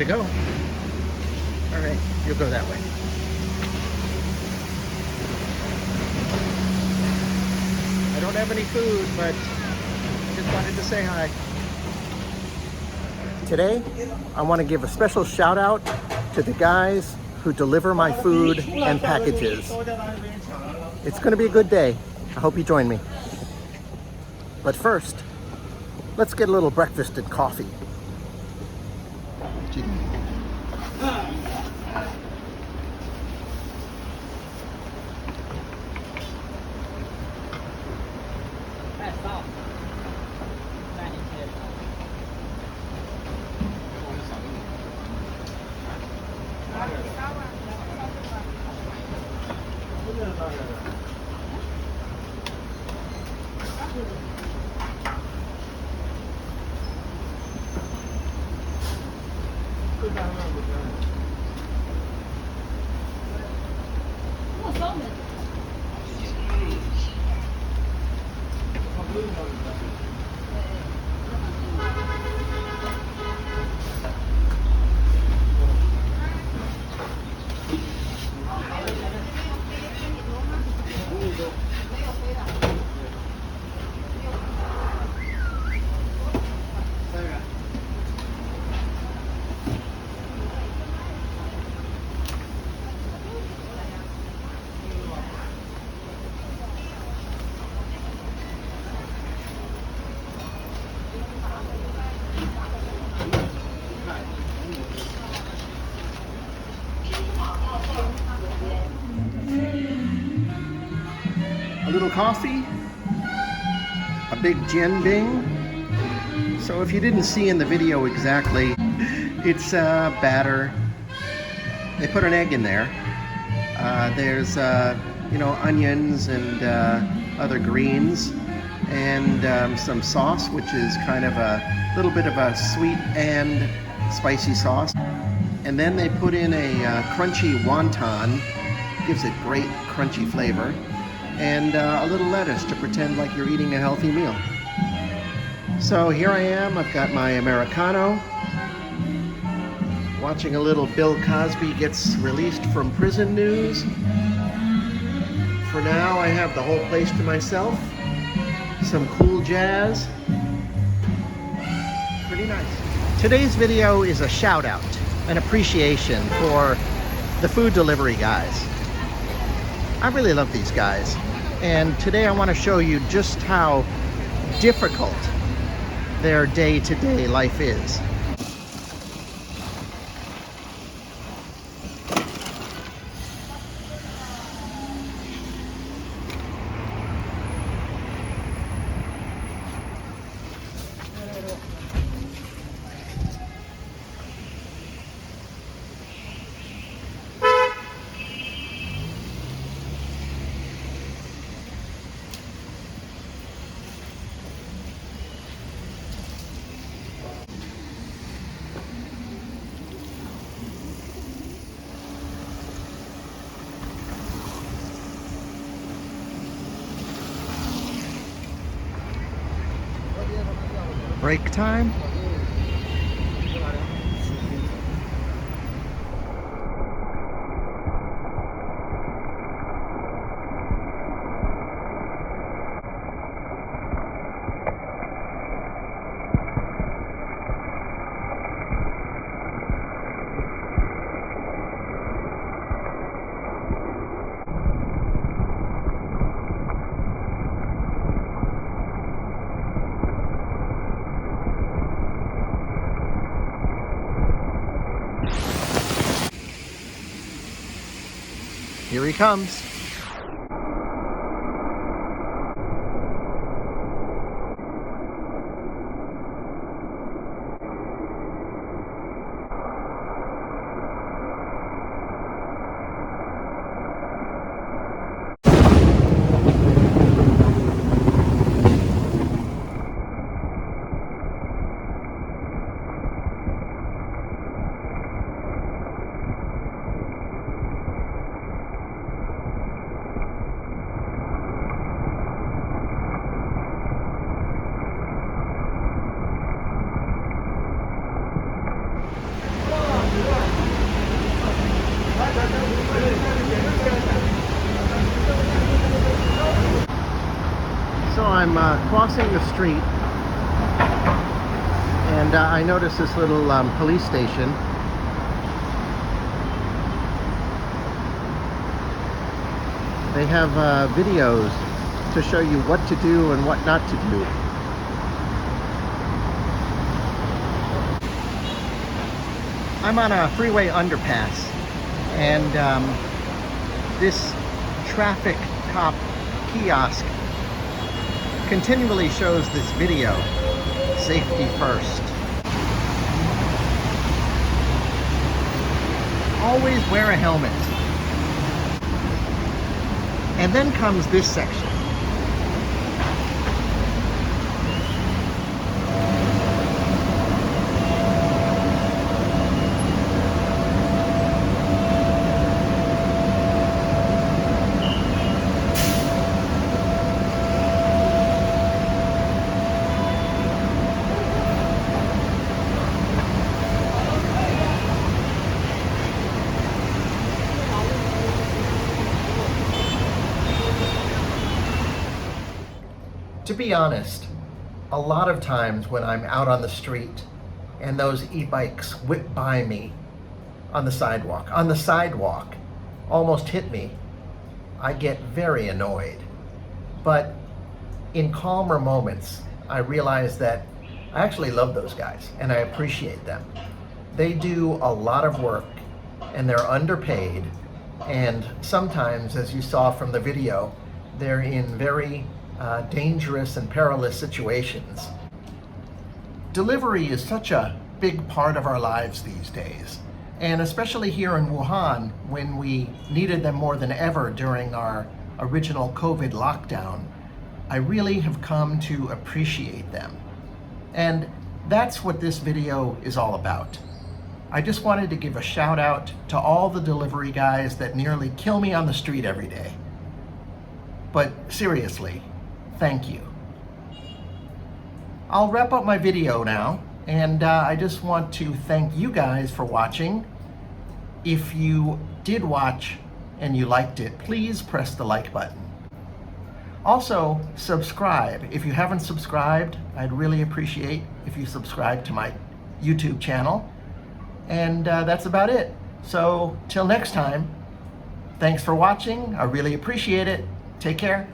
to go. All right, you'll go that way. I don't have any food, but just wanted to say hi. Today, I want to give a special shout out to the guys who deliver my food and packages. It's going to be a good day. I hope you join me. But first, let's get a little breakfast and coffee. A little coffee, a big gin bing. So if you didn't see in the video exactly, it's batter. They put an egg in there. There's onions and other greens, and some sauce, which is kind of a little bit of a sweet and spicy sauce. And then they put in a crunchy wonton, gives it great crunchy flavor, and a little lettuce to pretend like you're eating a healthy meal. So here I am, I've got my Americano, watching a little Bill Cosby gets released from prison news. For now, I have the whole place to myself, some cool jazz, pretty nice. Today's video is a shout out, an appreciation for the food delivery guys. I really love these guys, and today I want to show you just how difficult their day-to-day life is. Break time. Here he comes. So I'm crossing the street, and I noticed this little police station. They have videos to show you what to do and what not to do. I'm on a freeway underpass, and this traffic cop kiosk continually shows this video, safety first. Always wear a helmet. And then comes this section. To be honest, a lot of times when I'm out on the street and those e-bikes whip by me on the sidewalk, almost hit me, I get very annoyed. But in calmer moments, I realize that I actually love those guys and I appreciate them. They do a lot of work and they're underpaid, and sometimes, as you saw from the video, they're in very dangerous and perilous situations. Delivery is such a big part of our lives these days, and especially here in Wuhan, when we needed them more than ever during our original COVID lockdown, I really have come to appreciate them. And that's what this video is all about. I just wanted to give a shout out to all the delivery guys that nearly kill me on the street every day. But seriously, thank you. I'll wrap up my video now, and I just want to thank you guys for watching. If you did watch and you liked it, please press the like button. Also, subscribe. If you haven't subscribed, I'd really appreciate if you subscribe to my YouTube channel. And that's about it. So, till next time, thanks for watching. I really appreciate it. Take care.